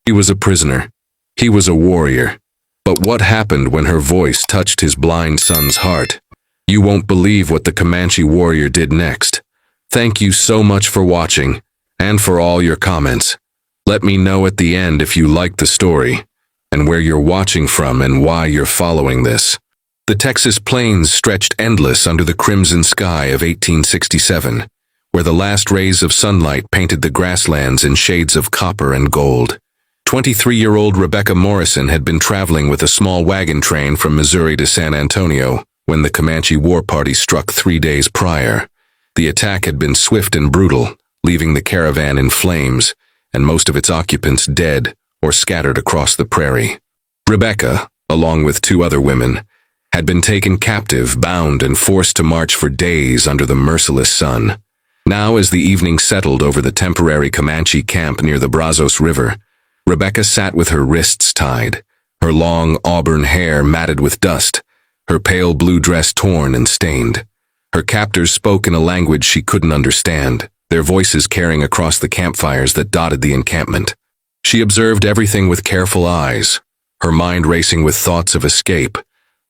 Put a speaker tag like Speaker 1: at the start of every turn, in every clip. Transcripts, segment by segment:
Speaker 1: He was a prisoner. He was a warrior. But what happened when her voice touched his blind son's heart? You won't believe what the Comanche warrior did next. Thank you so much for watching, and for all your comments. Let me know at the end if you liked the story, and where you're watching from and why you're following this. The Texas plains stretched endless under the crimson sky of 1867, where the last rays of sunlight painted the grasslands in shades of copper and gold. 23-year-old Rebecca Morrison had been traveling with a small wagon train from Missouri to San Antonio when the Comanche war party struck 3 days prior. The attack had been swift and brutal, leaving the caravan in flames and most of its occupants dead or scattered across the prairie. Rebecca, along with 2 other women, had been taken captive, bound, and forced to march for days under the merciless sun. Now, as the evening settled over the temporary Comanche camp near the Brazos River, Rebecca sat with her wrists tied, her long auburn hair matted with dust, her pale blue dress torn and stained. Her captors spoke in a language she couldn't understand, their voices carrying across the campfires that dotted the encampment. She observed everything with careful eyes, her mind racing with thoughts of escape,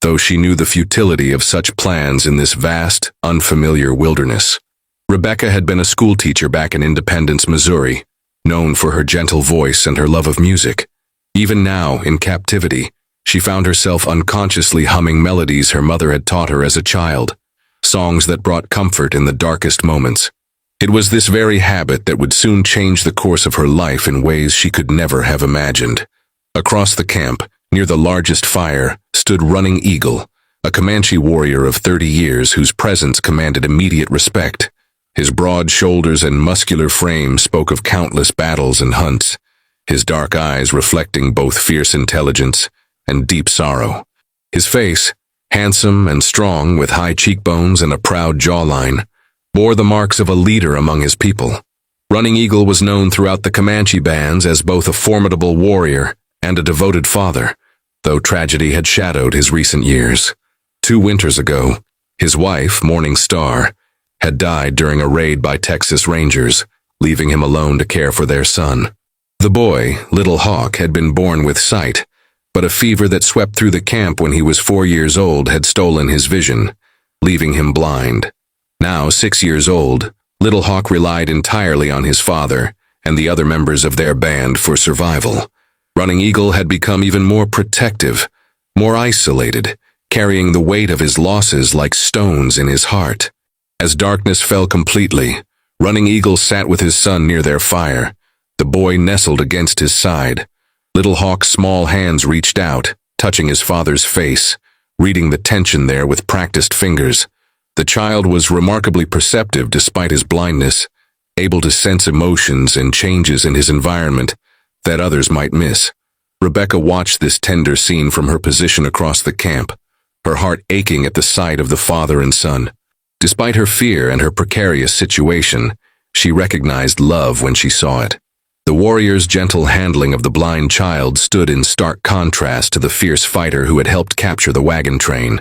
Speaker 1: though she knew the futility of such plans in this vast, unfamiliar wilderness. Rebecca had been a schoolteacher back in Independence, Missouri, known for her gentle voice and her love of music. Even now, in captivity, she found herself unconsciously humming melodies her mother had taught her as a child, songs that brought comfort in the darkest moments. It was this very habit that would soon change the course of her life in ways she could never have imagined. Across the camp, near the largest fire, stood Running Eagle, a Comanche warrior of 30 years whose presence commanded immediate respect. His broad shoulders and muscular frame spoke of countless battles and hunts, his dark eyes reflecting both fierce intelligence and deep sorrow. His face, handsome and strong with high cheekbones and a proud jawline, bore the marks of a leader among his people. Running Eagle was known throughout the Comanche bands as both a formidable warrior and a devoted father, though tragedy had shadowed his recent years. 2 winters ago, his wife, Morning Star, had died during a raid by Texas Rangers, leaving him alone to care for their son. The boy, Little Hawk, had been born with sight, but a fever that swept through the camp when he was 4 years old had stolen his vision, leaving him blind. Now 6 years old, Little Hawk relied entirely on his father and the other members of their band for survival. Running Eagle had become even more protective, more isolated, carrying the weight of his losses like stones in his heart. As darkness fell completely, Running Eagle sat with his son near their fire, the boy nestled against his side. Little Hawk's small hands reached out, touching his father's face, reading the tension there with practiced fingers. The child was remarkably perceptive despite his blindness, able to sense emotions and changes in his environment that others might miss. Rebecca watched this tender scene from her position across the camp, her heart aching at the sight of the father and son. Despite her fear and her precarious situation, she recognized love when she saw it. The warrior's gentle handling of the blind child stood in stark contrast to the fierce fighter who had helped capture the wagon train.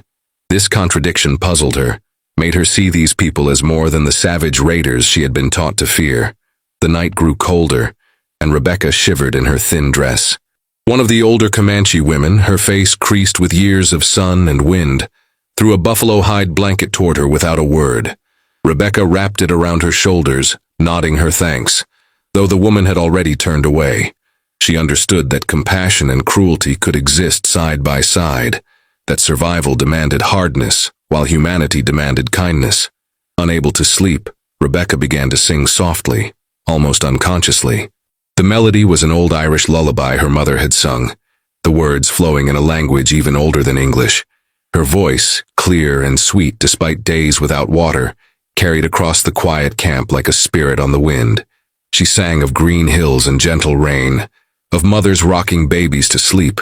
Speaker 1: This contradiction puzzled her, made her see these people as more than the savage raiders she had been taught to fear. The night grew colder, and Rebecca shivered in her thin dress. One of the older Comanche women, her face creased with years of sun and wind, threw a buffalo hide blanket toward her without a word. Rebecca wrapped it around her shoulders, nodding her thanks, though the woman had already turned away. She understood that compassion and cruelty could exist side by side, that survival demanded hardness, while humanity demanded kindness. Unable to sleep, Rebecca began to sing softly, almost unconsciously. The melody was an old Irish lullaby her mother had sung, the words flowing in a language even older than English. Her voice, clear and sweet despite days without water, carried across the quiet camp like a spirit on the wind. She sang of green hills and gentle rain, of mothers rocking babies to sleep,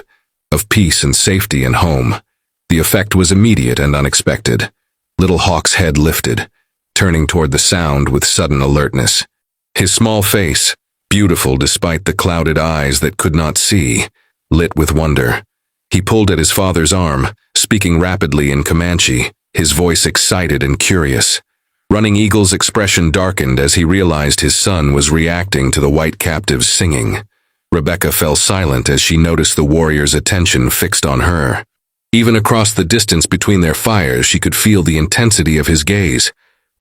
Speaker 1: of peace and safety and home. The effect was immediate and unexpected. Little Hawk's head lifted, turning toward the sound with sudden alertness. His small face, beautiful despite the clouded eyes that could not see, lit with wonder. He pulled at his father's arm, speaking rapidly in Comanche, his voice excited and curious. Running Eagle's expression darkened as he realized his son was reacting to the white captive's singing. Rebecca fell silent as she noticed the warrior's attention fixed on her. Even across the distance between their fires, she could feel the intensity of his gaze,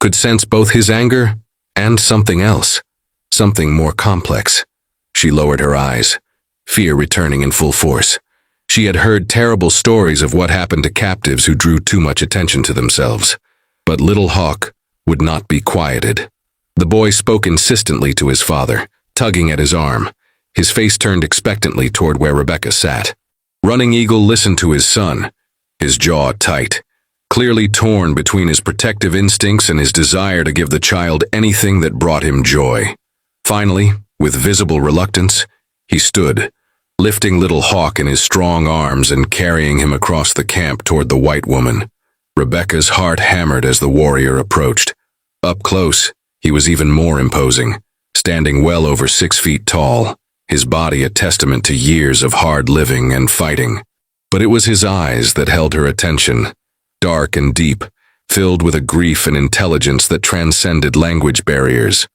Speaker 1: could sense both his anger and something else, something more complex. She lowered her eyes, fear returning in full force. She had heard terrible stories of what happened to captives who drew too much attention to themselves. But Little Hawk would not be quieted. The boy spoke insistently to his father, tugging at his arm. His face turned expectantly toward where Rebecca sat. Running Eagle listened to his son, his jaw tight, clearly torn between his protective instincts and his desire to give the child anything that brought him joy. Finally, with visible reluctance, he stood, lifting Little Hawk in his strong arms and carrying him across the camp toward the white woman. Rebecca's heart hammered as the warrior approached. Up close, he was even more imposing, standing well over 6 feet tall, his body a testament to years of hard living and fighting. But it was his eyes that held her attention, dark and deep, filled with a grief and intelligence that transcended language barriers.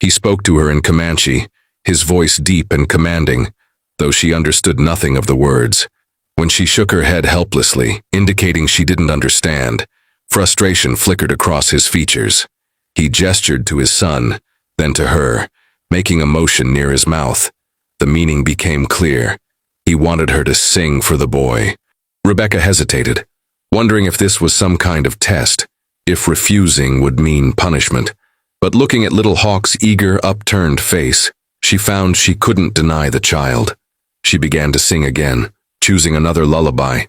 Speaker 1: He spoke to her in Comanche, his voice deep and commanding, though she understood nothing of the words. When she shook her head helplessly, indicating she didn't understand, frustration flickered across his features. He gestured to his son, then to her, making a motion near his mouth. The meaning became clear. He wanted her to sing for the boy. Rebecca hesitated, wondering if this was some kind of test, if refusing would mean punishment. But looking at Little Hawk's eager, upturned face, she found she couldn't deny the child. She began to sing again, choosing another lullaby,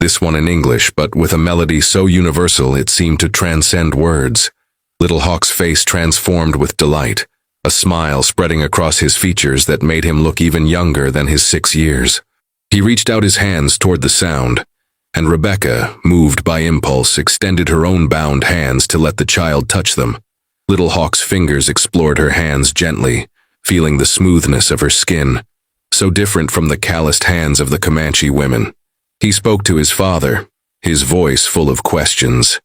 Speaker 1: this one in English, but with a melody so universal it seemed to transcend words. Little Hawk's face transformed with delight, a smile spreading across his features that made him look even younger than his 6 years. He reached out his hands toward the sound, and Rebecca, moved by impulse, extended her own bound hands to let the child touch them. Little Hawk's fingers explored her hands gently, feeling the smoothness of her skin, so different from the calloused hands of the Comanche women. He spoke to his father, his voice full of questions.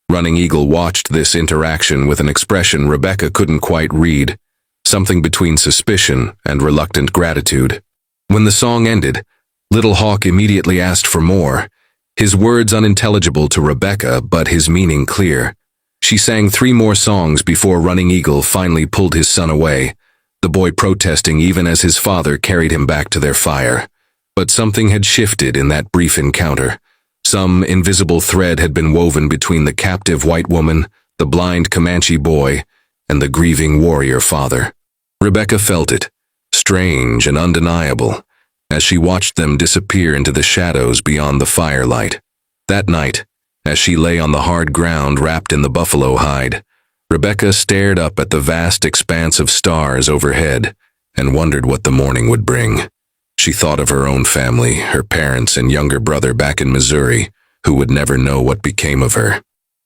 Speaker 1: Running Eagle watched this interaction with an expression Rebecca couldn't quite read, something between suspicion and reluctant gratitude. When the song ended, Little Hawk immediately asked for more, his words unintelligible to Rebecca, but his meaning clear. She sang 3 more songs before Running Eagle finally pulled his son away, the boy protesting even as his father carried him back to their fire. But something had shifted in that brief encounter. Some invisible thread had been woven between the captive white woman, the blind Comanche boy, and the grieving warrior father. Rebecca felt it, strange and undeniable, as she watched them disappear into the shadows beyond the firelight. That night, as she lay on the hard ground wrapped in the buffalo hide, Rebecca stared up at the vast expanse of stars overhead and wondered what the morning would bring. She thought of her own family, her parents and younger brother back in Missouri, who would never know what became of her.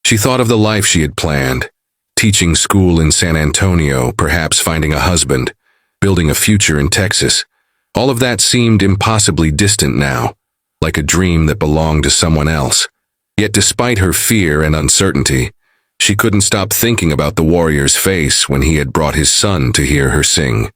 Speaker 1: She thought of the life she had planned, teaching school in San Antonio, perhaps finding a husband, building a future in Texas. All of that seemed impossibly distant now, like a dream that belonged to someone else. Yet despite her fear and uncertainty, she couldn't stop thinking about the warrior's face when he had brought his son to hear her sing,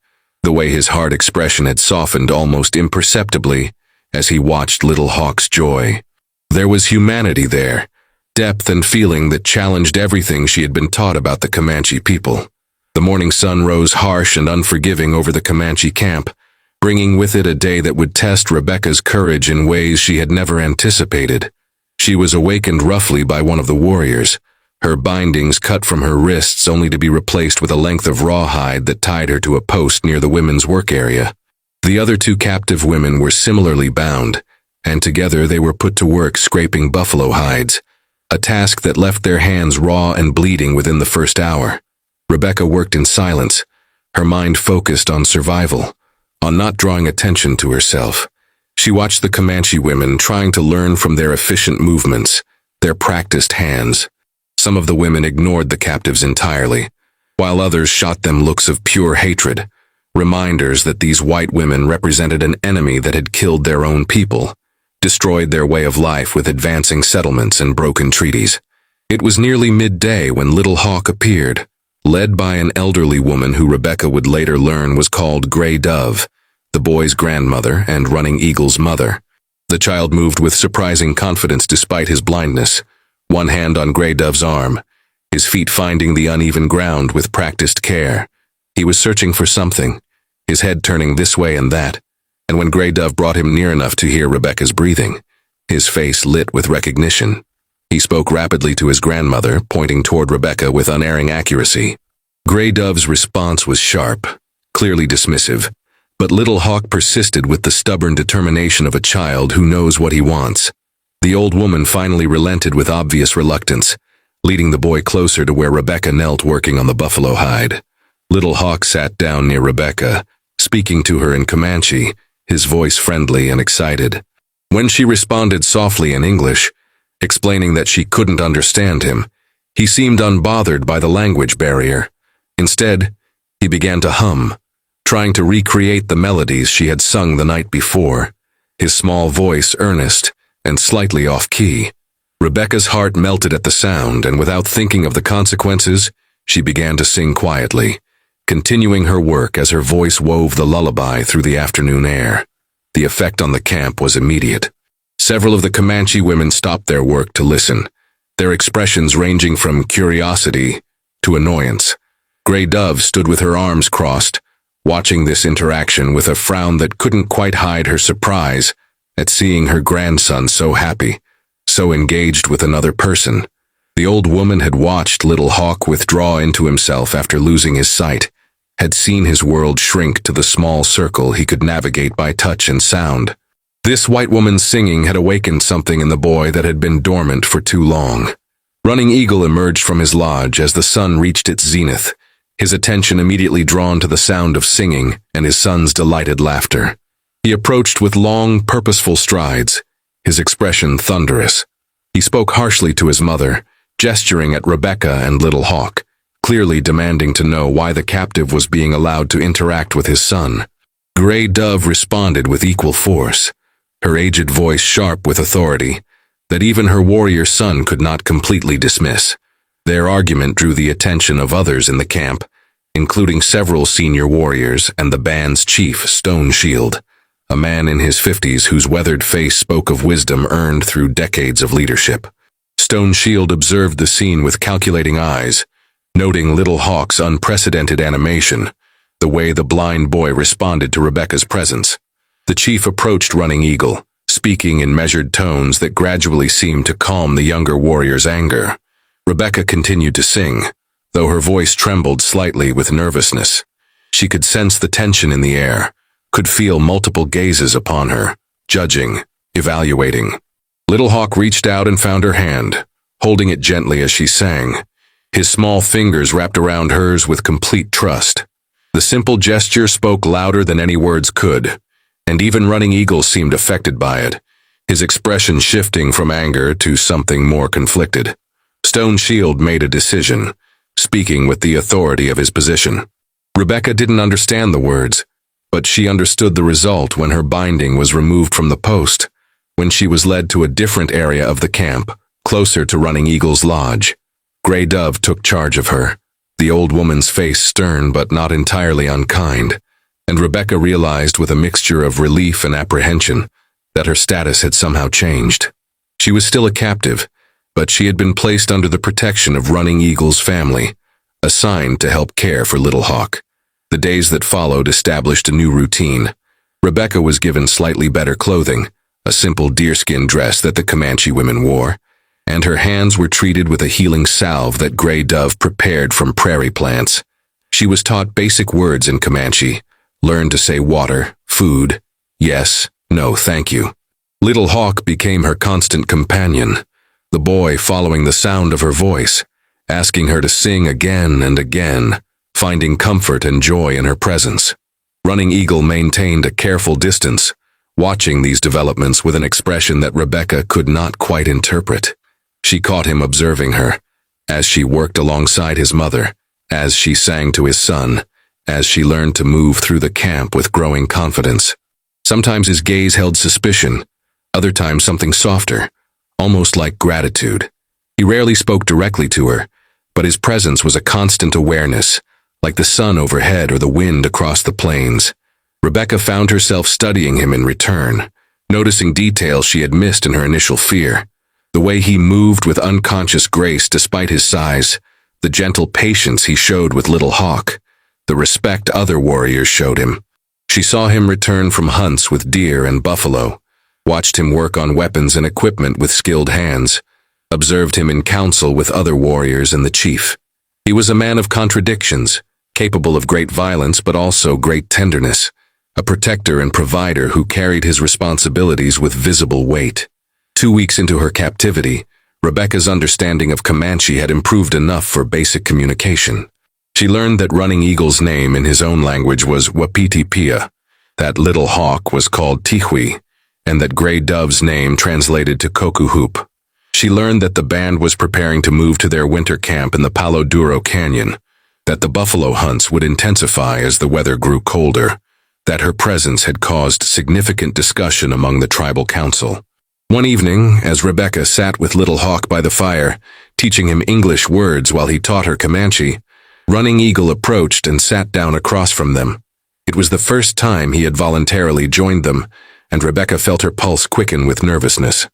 Speaker 1: the way his hard expression had softened almost imperceptibly as he watched Little Hawk's joy. There was humanity there, depth and feeling that challenged everything she had been taught about the Comanche people. The morning sun rose harsh and unforgiving over the Comanche camp, bringing with it a day that would test Rebecca's courage in ways she had never anticipated. She was awakened roughly by one of the warriors, her bindings cut from her wrists only to be replaced with a length of rawhide that tied her to a post near the women's work area. The other 2 captive women were similarly bound, and together they were put to work scraping buffalo hides, a task that left their hands raw and bleeding within the first hour. Rebecca worked in silence, her mind focused on survival, on not drawing attention to herself. She watched the Comanche women trying to learn from their efficient movements, their practiced hands. Some of the women ignored the captives entirely, while others shot them looks of pure hatred, reminders that these white women represented an enemy that had killed their own people, destroyed their way of life with advancing settlements and broken treaties. It was nearly midday when Little Hawk appeared, led by an elderly woman who Rebecca would later learn was called Gray Dove, the boy's grandmother and Running Eagle's mother. The child moved with surprising confidence despite his blindness, one hand on Grey Dove's arm, his feet finding the uneven ground with practiced care. He was searching for something, his head turning this way and that, and when Grey Dove brought him near enough to hear Rebecca's breathing, his face lit with recognition. He spoke rapidly to his grandmother, pointing toward Rebecca with unerring accuracy. Grey Dove's response was sharp, clearly dismissive, but Little Hawk persisted with the stubborn determination of a child who knows what he wants. The old woman finally relented with obvious reluctance, leading the boy closer to where Rebecca knelt working on the buffalo hide. Little Hawk sat down near Rebecca, speaking to her in Comanche, his voice friendly and excited. When she responded softly in English, explaining that she couldn't understand him, he seemed unbothered by the language barrier. Instead, he began to hum, trying to recreate the melodies she had sung the night before, his small voice earnest and slightly off-key. Rebecca's heart melted at the sound, and without thinking of the consequences, she began to sing quietly, continuing her work as her voice wove the lullaby through the afternoon air. The effect on the camp was immediate. Several of the Comanche women stopped their work to listen, their expressions ranging from curiosity to annoyance. Grey Dove stood with her arms crossed, watching this interaction with a frown that couldn't quite hide her surprise at seeing her grandson so happy, so engaged with another person. The old woman had watched Little Hawk withdraw into himself after losing his sight, had seen his world shrink to the small circle he could navigate by touch and sound. This white woman's singing had awakened something in the boy that had been dormant for too long. Running Eagle emerged from his lodge as the sun reached its zenith, his attention immediately drawn to the sound of singing and his son's delighted laughter. He approached with long, purposeful strides, his expression thunderous. He spoke harshly to his mother, gesturing at Rebecca and Little Hawk, clearly demanding to know why the captive was being allowed to interact with his son. Grey Dove responded with equal force, her aged voice sharp with authority that even her warrior son could not completely dismiss. Their argument drew the attention of others in the camp, including several senior warriors and the band's chief, Stone Shield, a man in his 50s whose weathered face spoke of wisdom earned through decades of leadership. Stone Shield observed the scene with calculating eyes, noting Little Hawk's unprecedented animation, the way the blind boy responded to Rebecca's presence. The chief approached Running Eagle, speaking in measured tones that gradually seemed to calm the younger warrior's anger. Rebecca continued to sing, though her voice trembled slightly with nervousness. She could sense the tension in the air, could feel multiple gazes upon her, judging, evaluating. Little Hawk reached out and found her hand, holding it gently as she sang, his small fingers wrapped around hers with complete trust. The simple gesture spoke louder than any words could, and even Running Eagle seemed affected by it, his expression shifting from anger to something more conflicted. Stone Shield made a decision, speaking with the authority of his position. Rebecca didn't understand the words, but she understood the result when her binding was removed from the post, when she was led to a different area of the camp, closer to Running Eagle's lodge. Grey Dove took charge of her, the old woman's face stern but not entirely unkind, and Rebecca realized with a mixture of relief and apprehension that her status had somehow changed. She was still a captive, but she had been placed under the protection of Running Eagle's family, assigned to help care for Little Hawk. The days that followed established a new routine. Rebecca was given slightly better clothing, a simple deerskin dress that the Comanche women wore, and her hands were treated with a healing salve that Grey Dove prepared from prairie plants. She was taught basic words in Comanche, learned to say water, food, yes, no, thank you. Little Hawk became her constant companion, the boy following the sound of her voice, asking her to sing again and again, finding comfort and joy in her presence. Running Eagle maintained a careful distance, watching these developments with an expression that Rebecca could not quite interpret. She caught him observing her, as she worked alongside his mother, as she sang to his son, as she learned to move through the camp with growing confidence. Sometimes his gaze held suspicion, other times something softer, almost like gratitude. He rarely spoke directly to her, but his presence was a constant awareness, like the sun overhead or the wind across the plains. Rebecca found herself studying him in return, noticing details she had missed in her initial fear. The way he moved with unconscious grace despite his size, the gentle patience he showed with Little Hawk, the respect other warriors showed him. She saw him return from hunts with deer and buffalo, watched him work on weapons and equipment with skilled hands, observed him in council with other warriors and the chief. He was a man of contradictions, capable of great violence but also great tenderness, a protector and provider who carried his responsibilities with visible weight. 2 weeks into her captivity, Rebecca's understanding of Comanche had improved enough for basic communication. She learned that Running Eagle's name in his own language was Wapiti-Pia, that Little Hawk was called Tihui, and that Gray Dove's name translated to Kokuhoop. She learned that the band was preparing to move to their winter camp in the Palo Duro Canyon, that the buffalo hunts would intensify as the weather grew colder, that her presence had caused significant discussion among the tribal council. One evening, as Rebecca sat with Little Hawk by the fire, teaching him English words while he taught her Comanche, Running Eagle approached and sat down across from them. It was the first time he had voluntarily joined them, and Rebecca felt her pulse quicken with nervousness.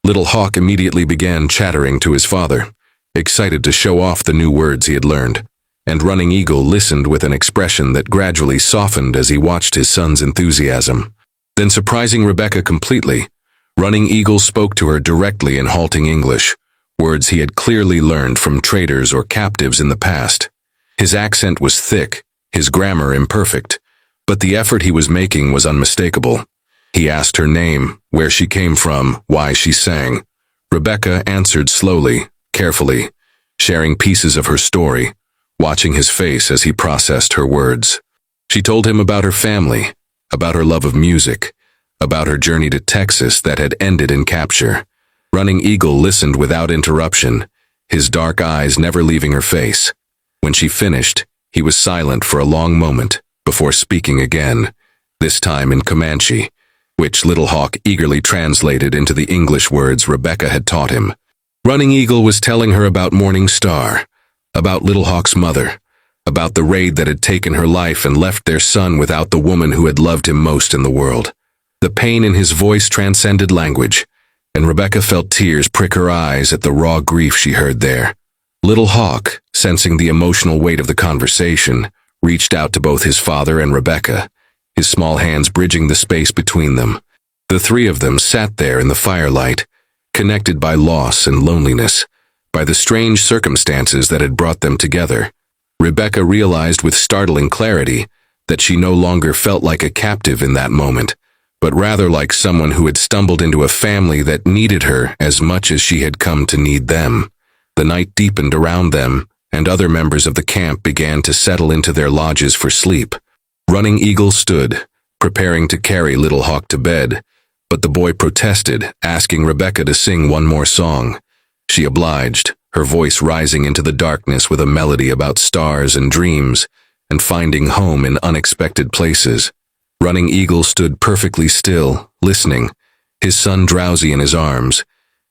Speaker 1: Little Hawk immediately began chattering to his father, excited to show off the new words he had learned, and Running Eagle listened with an expression that gradually softened as he watched his son's enthusiasm. Then, surprising Rebecca completely, Running Eagle spoke to her directly in halting English, words he had clearly learned from traders or captives in the past. His accent was thick, his grammar imperfect, but the effort he was making was unmistakable. He asked her name, where she came from, why she sang. Rebecca answered slowly, carefully, sharing pieces of her story, watching his face as he processed her words. She told him about her family, about her love of music, about her journey to Texas that had ended in capture. Running Eagle listened without interruption, his dark eyes never leaving her face. When she finished, he was silent for a long moment before speaking again, this time in Comanche, which Little Hawk eagerly translated into the English words Rebecca had taught him. Running Eagle was telling her about Morning Star, about Little Hawk's mother, about the raid that had taken her life and left their son without the woman who had loved him most in the world. The pain in his voice transcended language, and Rebecca felt tears prick her eyes at the raw grief she heard there. Little Hawk, sensing the emotional weight of the conversation, reached out to both his father and Rebecca, his small hands bridging the space between them. The three of them sat there in the firelight, connected by loss and loneliness, by the strange circumstances that had brought them together. Rebecca realized with startling clarity that she no longer felt like a captive in that moment, but rather like someone who had stumbled into a family that needed her as much as she had come to need them. The night deepened around them, and other members of the camp began to settle into their lodges for sleep. Running Eagle stood, preparing to carry Little Hawk to bed, but the boy protested, asking Rebecca to sing one more song. She obliged, her voice rising into the darkness with a melody about stars and dreams, and finding home in unexpected places. Running Eagle stood perfectly still, listening, his son drowsy in his arms,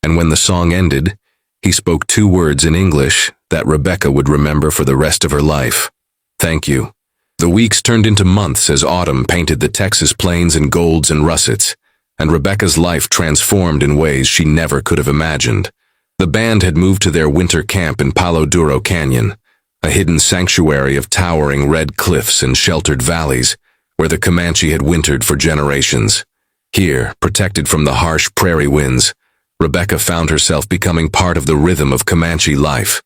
Speaker 1: and when the song ended, he spoke 2 words in English that Rebecca would remember for the rest of her life. Thank you. The weeks turned into months as autumn painted the Texas plains in golds and russets, and Rebecca's life transformed in ways she never could have imagined. The band had moved to their winter camp in Palo Duro Canyon, a hidden sanctuary of towering red cliffs and sheltered valleys, where the Comanche had wintered for generations. Here, protected from the harsh prairie winds, Rebecca found herself becoming part of the rhythm of Comanche life,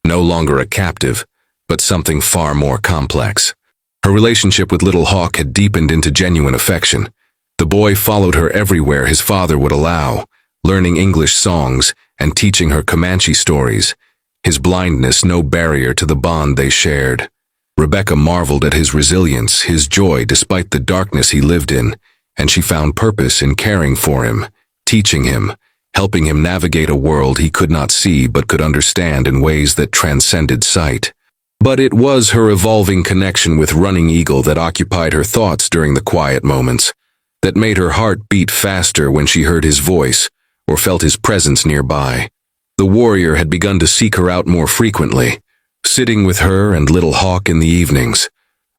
Speaker 1: no longer a captive, but something far more complex. Her relationship with Little Hawk had deepened into genuine affection. The boy followed her everywhere his father would allow, learning English songs and teaching her Comanche stories, his blindness no barrier to the bond they shared. Rebecca marveled at his resilience, his joy despite the darkness he lived in, and she found purpose in caring for him, teaching him, helping him navigate a world he could not see but could understand in ways that transcended sight. But it was her evolving connection with Running Eagle that occupied her thoughts during the quiet moments, that made her heart beat faster when she heard his voice or felt his presence nearby. The warrior had begun to seek her out more frequently, sitting with her and Little Hawk in the evenings,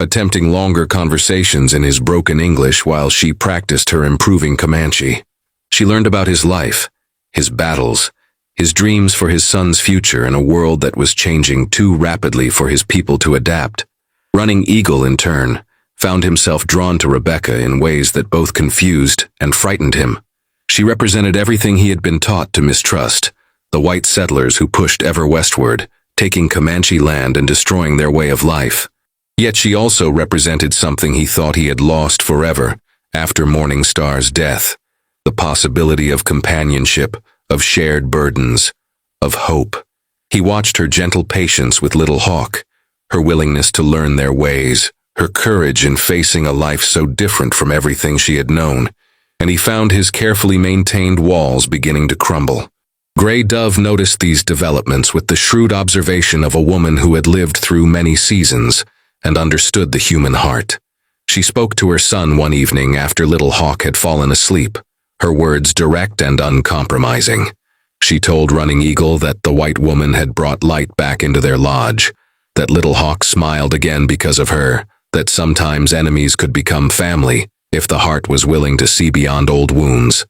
Speaker 1: attempting longer conversations in his broken English while she practiced her improving Comanche. She learned about his life, his battles, his dreams for his son's future in a world that was changing too rapidly for his people to adapt. Running Eagle, in turn, found himself drawn to Rebecca in ways that both confused and frightened him. She represented everything he had been taught to mistrust, the white settlers who pushed ever westward, taking Comanche land and destroying their way of life. Yet she also represented something he thought he had lost forever after Morning Star's death, the possibility of companionship, of shared burdens, of hope. He watched her gentle patience with Little Hawk, her willingness to learn their ways, her courage in facing a life so different from everything she had known, and he found his carefully maintained walls beginning to crumble. Gray Dove noticed these developments with the shrewd observation of a woman who had lived through many seasons and understood the human heart. She spoke to her son one evening after Little Hawk had fallen asleep, her words direct and uncompromising. She told Running Eagle that the white woman had brought light back into their lodge, that Little Hawk smiled again because of her, that sometimes enemies could become family if the heart was willing to see beyond old wounds.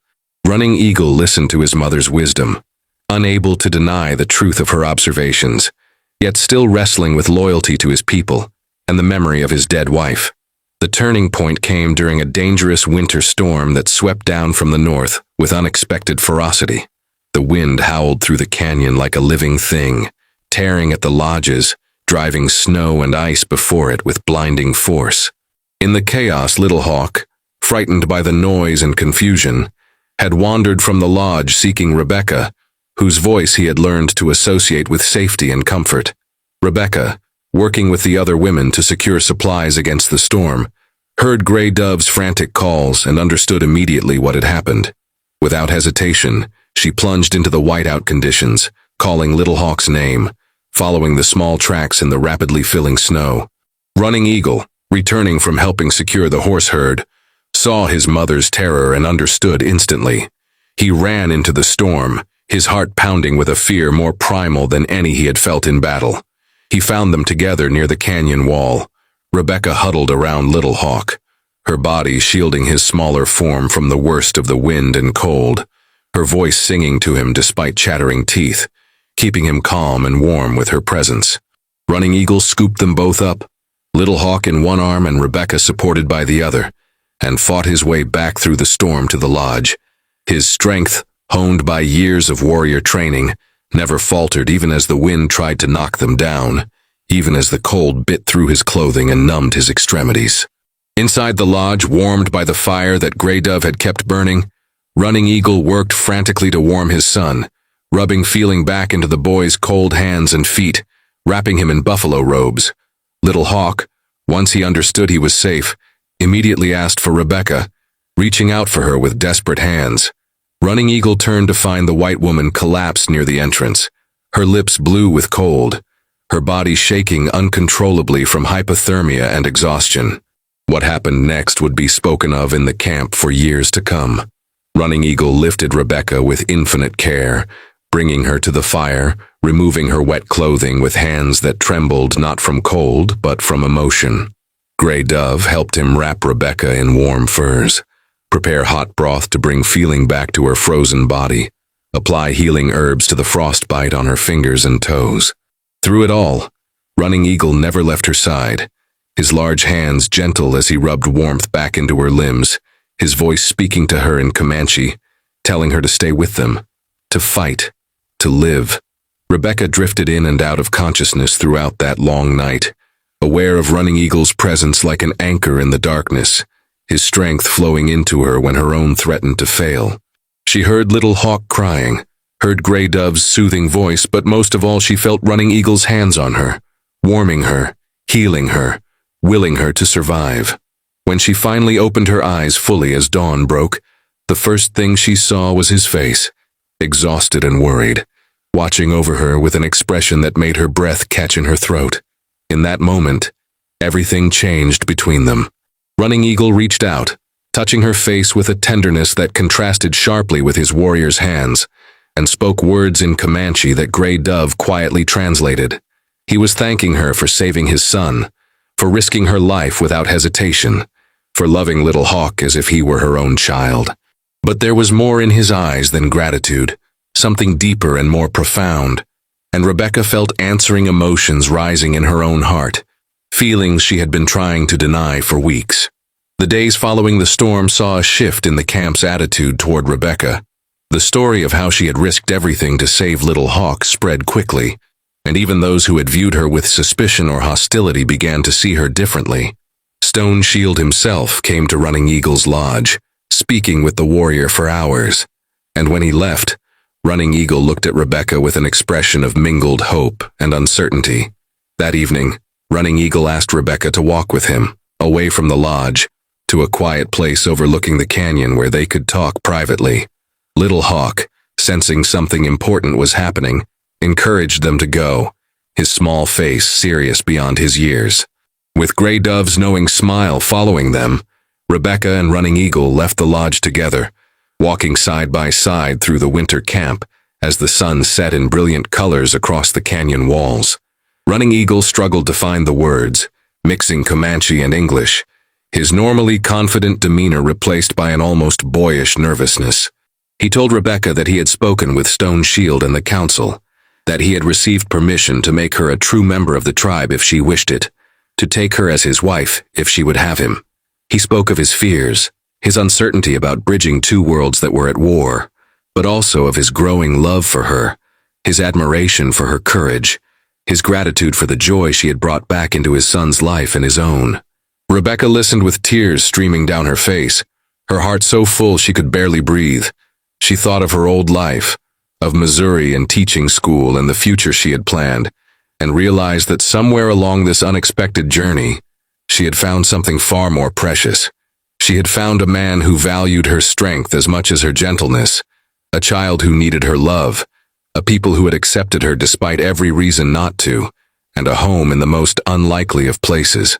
Speaker 1: Running Eagle listened to his mother's wisdom, unable to deny the truth of her observations, yet still wrestling with loyalty to his people and the memory of his dead wife. The turning point came during a dangerous winter storm that swept down from the north with unexpected ferocity. The wind howled through the canyon like a living thing, tearing at the lodges, driving snow and ice before it with blinding force. In the chaos, Little Hawk, frightened by the noise and confusion, had wandered from the lodge seeking Rebecca, whose voice he had learned to associate with safety and comfort. Rebecca, working with the other women to secure supplies against the storm, heard Gray Dove's frantic calls and understood immediately what had happened. Without hesitation, she plunged into the whiteout conditions, calling Little Hawk's name, following the small tracks in the rapidly filling snow. Running Eagle, returning from helping secure the horse herd, saw his mother's terror and understood instantly. He ran into the storm, his heart pounding with a fear more primal than any he had felt in battle. He found them together near the canyon wall, Rebecca huddled around Little Hawk, her body shielding his smaller form from the worst of the wind and cold, her voice singing to him despite chattering teeth, keeping him calm and warm with her presence. Running Eagle scooped them both up, Little Hawk in one arm and Rebecca supported by the other, and fought his way back through the storm to the lodge. His strength, honed by years of warrior training, never faltered even as the wind tried to knock them down, even as the cold bit through his clothing and numbed his extremities. Inside the lodge, warmed by the fire that Gray Dove had kept burning, Running Eagle worked frantically to warm his son, rubbing feeling back into the boy's cold hands and feet, wrapping him in buffalo robes. Little Hawk, once he understood he was safe, immediately asked for Rebecca, reaching out for her with desperate hands. Running Eagle turned to find the white woman collapsed near the entrance, her lips blue with cold, her body shaking uncontrollably from hypothermia and exhaustion. What happened next would be spoken of in the camp for years to come. Running Eagle lifted Rebecca with infinite care, bringing her to the fire, removing her wet clothing with hands that trembled not from cold but from emotion. Gray Dove helped him wrap Rebecca in warm furs, prepare hot broth to bring feeling back to her frozen body, apply healing herbs to the frostbite on her fingers and toes. Through it all, Running Eagle never left her side, his large hands gentle as he rubbed warmth back into her limbs, his voice speaking to her in Comanche, telling her to stay with them, to fight, to live. Rebecca drifted in and out of consciousness throughout that long night, aware of Running Eagle's presence like an anchor in the darkness, his strength flowing into her when her own threatened to fail. She heard Little Hawk crying, heard Gray Dove's soothing voice, but most of all she felt Running Eagle's hands on her, warming her, healing her, willing her to survive. When she finally opened her eyes fully as dawn broke, the first thing she saw was his face, exhausted and worried, watching over her with an expression that made her breath catch in her throat. In that moment, everything changed between them. Running Eagle reached out, touching her face with a tenderness that contrasted sharply with his warrior's hands, and spoke words in Comanche that Gray Dove quietly translated. He was thanking her for saving his son, for risking her life without hesitation, for loving Little Hawk as if he were her own child. But there was more in his eyes than gratitude, something deeper and more profound, and Rebecca felt answering emotions rising in her own heart, feelings she had been trying to deny for weeks. The days following the storm saw a shift in the camp's attitude toward Rebecca. The story of how she had risked everything to save Little Hawk spread quickly, and even those who had viewed her with suspicion or hostility began to see her differently. Stone Shield himself came to Running Eagle's lodge, speaking with the warrior for hours, and when he left, Running Eagle looked at Rebecca with an expression of mingled hope and uncertainty. That evening, Running Eagle asked Rebecca to walk with him, away from the lodge, to a quiet place overlooking the canyon where they could talk privately. Little Hawk, sensing something important was happening, encouraged them to go, his small face serious beyond his years. With Gray Dove's knowing smile following them, Rebecca and Running Eagle left the lodge together, walking side by side through the winter camp as the sun set in brilliant colors across the canyon walls. Running Eagle struggled to find the words, mixing Comanche and English, his normally confident demeanor replaced by an almost boyish nervousness. He told Rebecca that he had spoken with Stone Shield and the council, that he had received permission to make her a true member of the tribe if she wished it, to take her as his wife if she would have him. He spoke of his fears, his uncertainty about bridging two worlds that were at war, but also of his growing love for her, his admiration for her courage, his gratitude for the joy she had brought back into his son's life and his own. Rebecca listened with tears streaming down her face, her heart so full she could barely breathe. She thought of her old life, of Missouri and teaching school and the future she had planned, and realized that somewhere along this unexpected journey, she had found something far more precious. She had found a man who valued her strength as much as her gentleness, a child who needed her love, a people who had accepted her despite every reason not to, and a home in the most unlikely of places.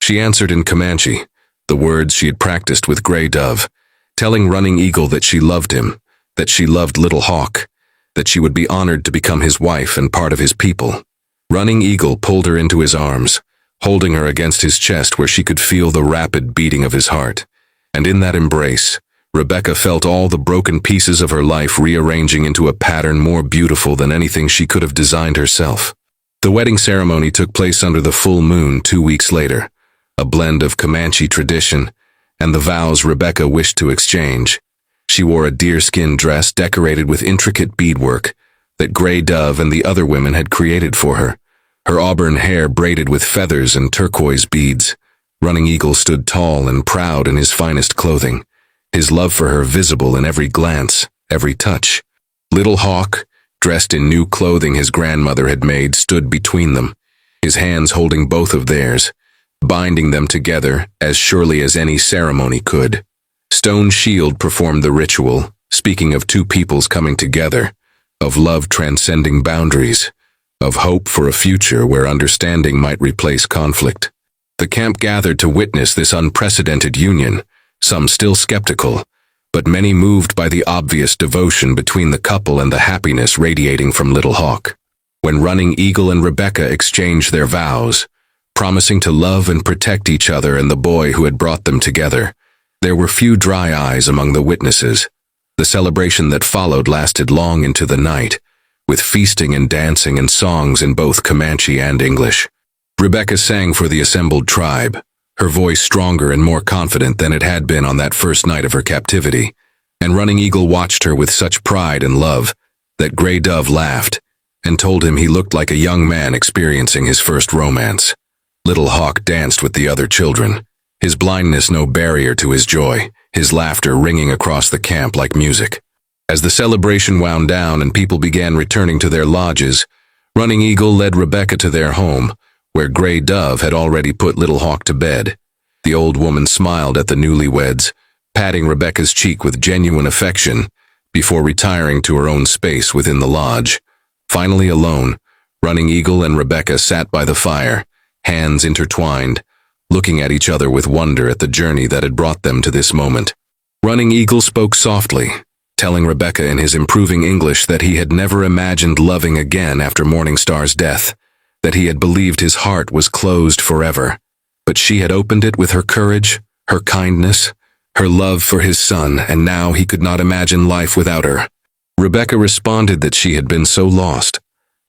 Speaker 1: She answered in Comanche, the words she had practiced with Gray Dove, telling Running Eagle that she loved him, that she loved Little Hawk, that she would be honored to become his wife and part of his people. Running Eagle pulled her into his arms, holding her against his chest where she could feel the rapid beating of his heart. And in that embrace, Rebecca felt all the broken pieces of her life rearranging into a pattern more beautiful than anything she could have designed herself. The wedding ceremony took place under the full moon 2 weeks later, a blend of Comanche tradition and the vows Rebecca wished to exchange. She wore a deerskin dress decorated with intricate beadwork that Gray Dove and the other women had created for her, her auburn hair braided with feathers and turquoise beads. Running Eagle stood tall and proud in his finest clothing, his love for her visible in every glance, every touch. Little Hawk, dressed in new clothing his grandmother had made, stood between them, his hands holding both of theirs, binding them together as surely as any ceremony could. Stone Shield performed the ritual, speaking of two peoples coming together, of love transcending boundaries, of hope for a future where understanding might replace conflict. The camp gathered to witness this unprecedented union, some still skeptical, but many moved by the obvious devotion between the couple and the happiness radiating from Little Hawk. When Running Eagle and Rebecca exchanged their vows, promising to love and protect each other and the boy who had brought them together, there were few dry eyes among the witnesses. The celebration that followed lasted long into the night, with feasting and dancing and songs in both Comanche and English. Rebecca sang for the assembled tribe, her voice stronger and more confident than it had been on that first night of her captivity, and Running Eagle watched her with such pride and love that Gray Dove laughed and told him he looked like a young man experiencing his first romance. Little Hawk danced with the other children, his blindness no barrier to his joy, his laughter ringing across the camp like music. As the celebration wound down and people began returning to their lodges, Running Eagle led Rebecca to their home, where Gray Dove had already put Little Hawk to bed. The old woman smiled at the newlyweds, patting Rebecca's cheek with genuine affection, before retiring to her own space within the lodge. Finally alone, Running Eagle and Rebecca sat by the fire, hands intertwined, looking at each other with wonder at the journey that had brought them to this moment. Running Eagle spoke softly, telling Rebecca in his improving English that he had never imagined loving again after Morningstar's death, that he had believed his heart was closed forever. but she had opened it with her courage, her kindness, her love for his son, and now he could not imagine life without her. Rebecca responded that she had been so lost,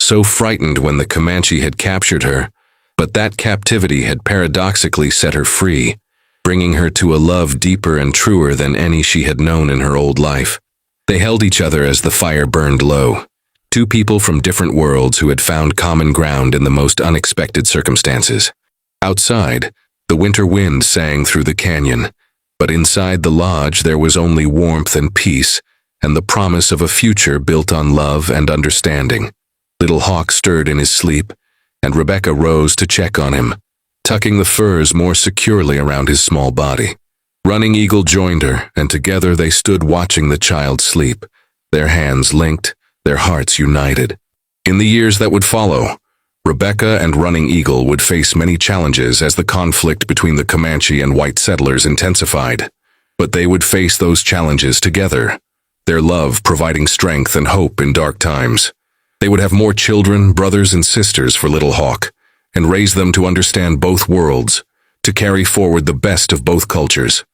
Speaker 1: so frightened when the Comanche had captured her, but that captivity had paradoxically set her free, bringing her to a love deeper and truer than any she had known in her old life. They held each other as the fire burned low, two people from different worlds who had found common ground in the most unexpected circumstances. Outside, the winter wind sang through the canyon, but inside the lodge there was only warmth and peace, and the promise of a future built on love and understanding. Little Hawk stirred in his sleep, and Rebecca rose to check on him, tucking the furs more securely around his small body. Running Eagle joined her, and together they stood watching the child sleep, their hands linked, their hearts united. In the years that would follow, Rebecca and Running Eagle would face many challenges as the conflict between the Comanche and white settlers intensified. But they would face those challenges together, their love providing strength and hope in dark times. They would have more children, brothers and sisters for Little Hawk, and raise them to understand both worlds, to carry forward the best of both cultures.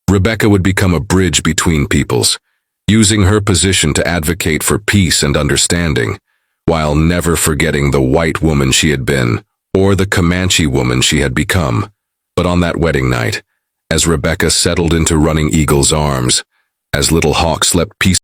Speaker 1: Rebecca would become a bridge between peoples, using her position to advocate for peace and understanding, while never forgetting the white woman she had been, or the Comanche woman she had become. But on that wedding night, as Rebecca settled into Running Eagle's arms, as Little Hawk slept peacefully,